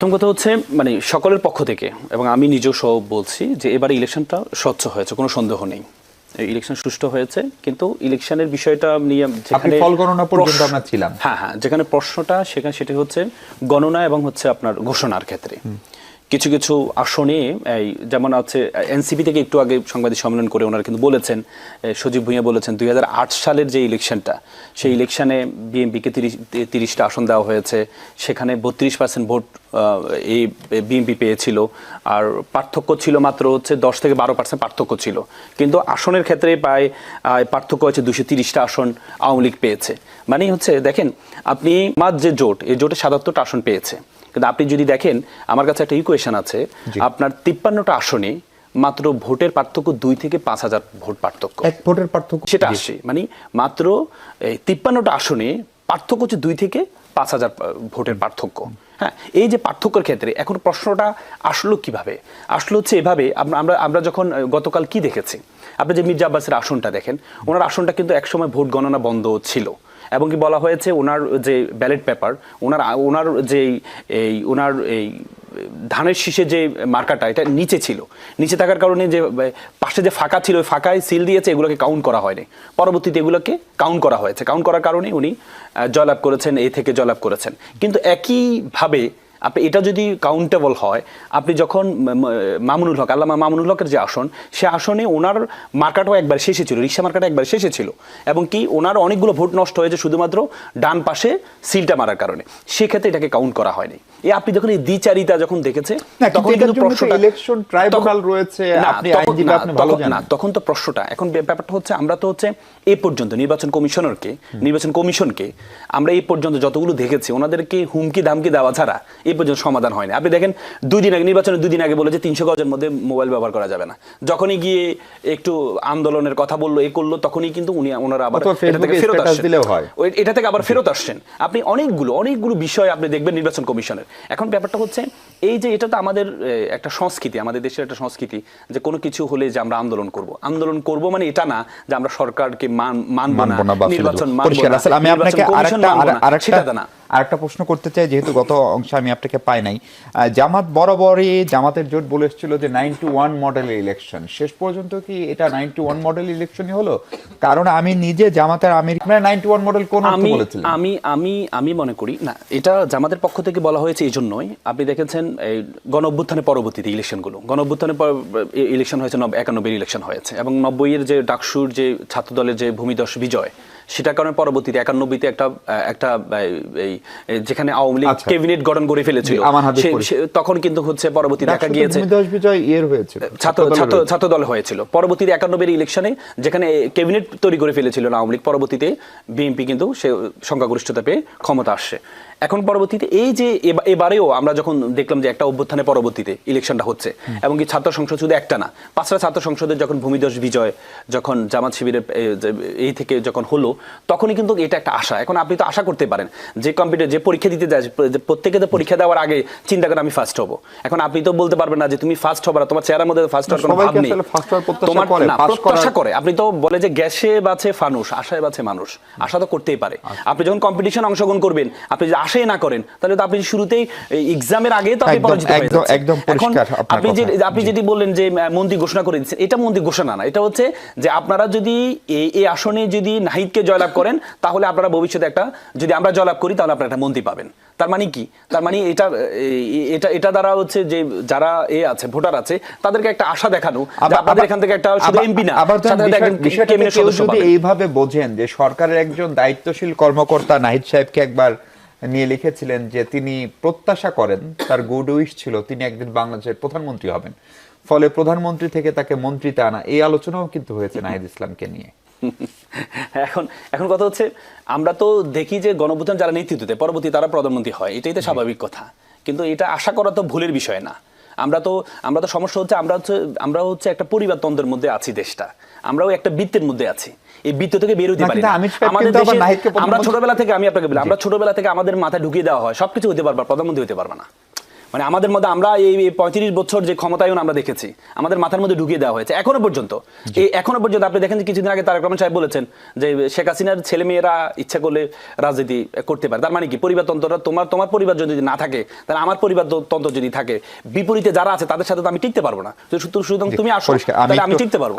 প্রথম কথা হচ্ছে মানে সকলের পক্ষ থেকে এবং আমি নিজেও সহ বলছি যে এবারে ইলেকশনটা স্বচ্ছ হয়েছে, কোনো সন্দেহ নেই। ইলেকশন সুষ্ঠু হয়েছে, কিন্তু ইলেকশনের বিষয়টা নিয়ে যেখানে ফল গণনা পর্যন্ত আমরা ছিলাম, হ্যাঁ, যেখানে প্রশ্নটা সেখানে সেটা হচ্ছে গণনা এবং হচ্ছে আপনার ঘোষণার ক্ষেত্রে কিছু কিছু আসনে যেমন আছে এনসিপি থেকে একটু আগে সাংবাদিক সম্মেলন করে ওনারা কিন্তু বলেছেন, সজীব ভুঁইয়া বলেছেন 2008 সালের যে ইলেকশনটা, সেই ইলেকশনে বিএনপিকে 30টা আসন দেওয়া হয়েছে, সেখানে 32% ভোট এই বিএনপি পেয়েছিল, আর পার্থক্য ছিল মাত্র হচ্ছে 10 থেকে 12% পার্থক্য ছিল, কিন্তু আসনের ক্ষেত্রে প্রায় পার্থক্য হচ্ছে 230টা আসন আওয়ামী লীগ পেয়েছে। মানে হচ্ছে দেখেন আপনি আমার যে জোট, এই জোটে 77টা আসন পেয়েছে, কিন্তু আপনি যদি দেখেন আমার কাছে একটা ইকুয়েশন আছে, আপনার 53টা আসনে মাত্র ভোটের পার্থক্য 2 থেকে 5,000 ভোট পার্থক্য, এক ভোটের পার্থক্য সেটা আসে। মানে মাত্র 53টা আসনে পার্থক্য হচ্ছে 2 থেকে 5,000 ভোটের পার্থক্য। হ্যাঁ, এই যে পার্থক্যের ক্ষেত্রে এখন প্রশ্নটা আসলো কিভাবে? আসলো হচ্ছে এভাবে, আমরা যখন গতকাল কি দেখেছি, আপনি যে মির্জা আব্বাসের আসনটা দেখেন, ওনার আসনটা কিন্তু একসময় ভোট গণনা বন্ধ ছিল, এবং কি বলা হয়েছে ওনার যে ব্যালট পেপার, ওনার যে ওনার এই ধানের শীষে যে মার্কাটা এটা নিচে ছিল, নিচে থাকার কারণে যে পাশে যে ফাঁকা ছিল ওই ফাঁকায় সিল দিয়েছে, এগুলোকে কাউন্ট করা হয়নি, পরবর্তীতে এগুলোকে কাউন্ট করা হয়েছে, কাউন্ট করার কারণে উনি জয়লাভ করেছেন, এই থেকে জয়লাভ করেছেন। কিন্তু একইভাবে আপনি এটা যদি কাউন্টেবল হয়, আপনি যখন মামুনুল হক, আল্লামা মামুনুল হকের যে আসন, সে আসনে ওনার মার্কাটাও একবার শেষে ছিল, রিক্সা মার্কাটা একবার শেষে ছিল, এবং কি ওনার অনেকগুলো ভোট নষ্ট হয়েছে শুধুমাত্র ডান পাশে সিলটা মারার কারণে, সেক্ষেত্রে এটাকে কাউন্ট করা হয়নি। এই আপনি যখন এই দ্বিচারিতা যখন দেখেছেন, তখন কিন্তু প্রশ্নটা ইলেকশন ট্রাইব্যুনাল রয়েছে, আপনি আইনজীবী, আপনি ভালো জানেন, না তখন তো প্রশ্নটা, এখন ব্যাপারটা হচ্ছে আমরা তো হচ্ছে এই পর্যন্ত নির্বাচন কমিশনকে আমরা এই পর্যন্ত যতগুলো দেখেছি, ওনাদেরকে হুমকি ধামকি দেওয়া ছাড়া এই পর্যন্ত সমাধান হয়নি। আপনি দেখেন নির্বাচনের 2 দিন আগে বলে যে 300 গজের মধ্যে মোবাইল ব্যবহার করা যাবে না, যখনই গিয়ে একটু আন্দোলনের কথা বললো, এই করলো, তখনই কিন্তু ওনারা আবার এটা থেকে আবার ফেরত আসছেন। আপনি অনেকগুলো বিষয় আপনি দেখবেন নির্বাচন কমিশনের। এখন ব্যাপারটা হচ্ছে এই যে এটা তো আমাদের একটা সংস্কৃতি, আমাদের দেশের একটা সংস্কৃতি যে কোনো কিছু হলে যে আমরা আন্দোলন করব, মানে এটা না যে আমরা সরকারকে মানব না, নির্বাচন মানব না, আমি আপনাকে আরেকটা প্রশ্ন করতে চাই, যেহেতু গত অংশে আমি আপনাকে পাই নাই। জামাত বরাবরই, জামাতের জোট বলেছিল যে 91 মডেলের ইলেকশন, শেষ পর্যন্ত কি এটা 91 মডেল ইলেকশনই হলো? কারণ আমি নিজে জামাতের আমির 91 মডেল কোন অর্থে বলেছিলেন? আমি মনে করি না, এটা জামাতের পক্ষ থেকে বলা হয়েছে এই জন্যই, আপনি দেখেছেন এই গণ অভ্যুত্থানের পরবর্তীতে ইলেকশনগুলো, গণ অভ্যুত্থানের ইলেকশন হয়েছে 91 ইলেকশন হয়েছে, এবং 90-এর যে ডাকসুর যে ছাত্র দলের যে ভূমিদস্যু বিজয়, সেটার কারণে পরবর্তীতে 91-তে একটা যেখানে আওয়ামী লীগ ক্যাবিনেট গঠন করে ফেলেছিল, তখন কিন্তু হচ্ছে পরবর্তী দেখা গিয়েছে ছাত্র দল হয়েছিল, পরবর্তীতে 91-এর ইলেকশনে যেখানে ক্যাবিনেট তৈরি করে ফেলেছিল আওয়ামী লীগ, পরবর্তীতে বিএনপি কিন্তু সে সংখ্যাগরিষ্ঠতা পেয়ে ক্ষমতা আসছে। এখন পরবর্তীতে এই যে এবারেও আমরা যখন দেখলাম যে একটা অভ্যুত্থানের পরবর্তীতে ইলেকশনটা হচ্ছে, এবং কি ছাত্র সংসদ শুধু একটা না, 5টা ছাত্র সংসদের যখন ভূমিদস্যু বিজয় যখন জামাত শিবিরের এই থেকে যখন হলো, তখনই কিন্তু এটা একটা আশা। এখন আপনি তো আশা করতে পারেন যে কম্পিউটার যে পরীক্ষা দিতে যায়, প্রত্যেকে তো পরীক্ষা দেওয়ার আগে চিন্তা করে আমি ফার্স্ট হব। এখন আপনি তো বলতে পারবেন না যে তুমি ফার্স্ট হবে না, তোমার চেহারার মধ্যে ফার্স্ট হওয়ার কোনো ভাব নেই, তোমার প্রত্যাশা করে। আপনি তো বলে যে গ্যাসে বাঁচে ফানুস, আশায় বাঁচে মানুষ, আশা তো করতেই পারে। আপনি যখন কম্পিটিশন অংশগ্রহণ করবেন, আপনি যদি আশাই না করেন, তাহলে তো আপনি শুরুতেই এক্সামের আগে তো আপনি পরাজিত হয়ে যাচ্ছেন। একদম পরিষ্কার। আপনি যদি বললেন যে মন্ত্রী ঘোষণা করে দিচ্ছেন, এটা মন্ত্রী ঘোষণা না, এটা হচ্ছে যে আপনারা যদি এই আসনে যদি নাহিদকে জয়লাভ করেন, তাহলে আপনারা ভবিষ্যতে যদি আমরা জয়লাভ করি, তাহলে আপনারা একটা মন্ত্রী পাবেন। তার মানে কি? তার মানে এটা দ্বারা হচ্ছে যে যারা আছে ভোটার আছে, তাদেরকে একটা আশা দেখানো, আপনাদের এখান থেকে একটা শুধু এমপি না, যদি এইভাবে বোঝেন যে সরকারের একজন দায়িত্বশীল কর্মকর্তা নাহিদ সাহেবকে একবার নিয়ে লিখেছিলেন যে তিনি প্রত্যাশা করেন, তার গুড উইশ ছিল তিনি একদিন বাংলাদেশের প্রধানমন্ত্রী হবেন, ফলে প্রধানমন্ত্রী থেকে তাকে মন্ত্রীতে আনা, এই আলোচনাও কিন্তু হয়েছে নাহিদ ইসলামকে নিয়ে। এখন কথা হচ্ছে আমরা তো দেখি যে গণঅভ্যুত্থান যারা নেতৃত্ব দেয়, পরবর্তী তারা প্রধানমন্ত্রী হয়, এটাই তো স্বাভাবিক কথা, কিন্তু এটা আশা করা তো ভুলের বিষয় না। আমরা তো সমস্যা হচ্ছে আমরা হচ্ছে একটা পরিবারতন্ত্রের মধ্যে আছি, দেশটা আমরাও একটা বৃত্তের মধ্যে আছি, এই বৃত্ত থেকে বের হতে পারি না। আমাদের দেশে আমরা ছোটবেলা থেকে, আমি আপনাকে বলি, আমরা ছোটবেলা থেকে আমাদের মাথায় ঢুকিয়ে দেওয়া হয় সবকিছু হতে পারবা, প্রধানমন্ত্রী হতে পারবা না, মানে আমাদের মধ্যে আমরা এই 35 বছর যে ক্ষমতায়ন আমরা দেখেছি আমাদের মাথার মধ্যে ঢুকিয়ে দেওয়া হয়েছে এখনো পর্যন্ত। আপনি দেখেন যে কিছুদিন আগে তারেক রহমান সাহেব বলেছেন যে শেখ হাসিনার ছেলে মেয়েরা ইচ্ছা করলে রাজনীতি করতে পারে। তার মানে কি পরিবারতন্ত্রটা তোমার পরিবার যদি না থাকে তাহলে আমার পরিবারতন্ত্র যদি থাকে, বিপরীতে যারা আছে তাদের সাথে তো আমি টিকতে পারবো না। সুতরাং তুমি আসো, তাহলে আমি টিকতে পারবো।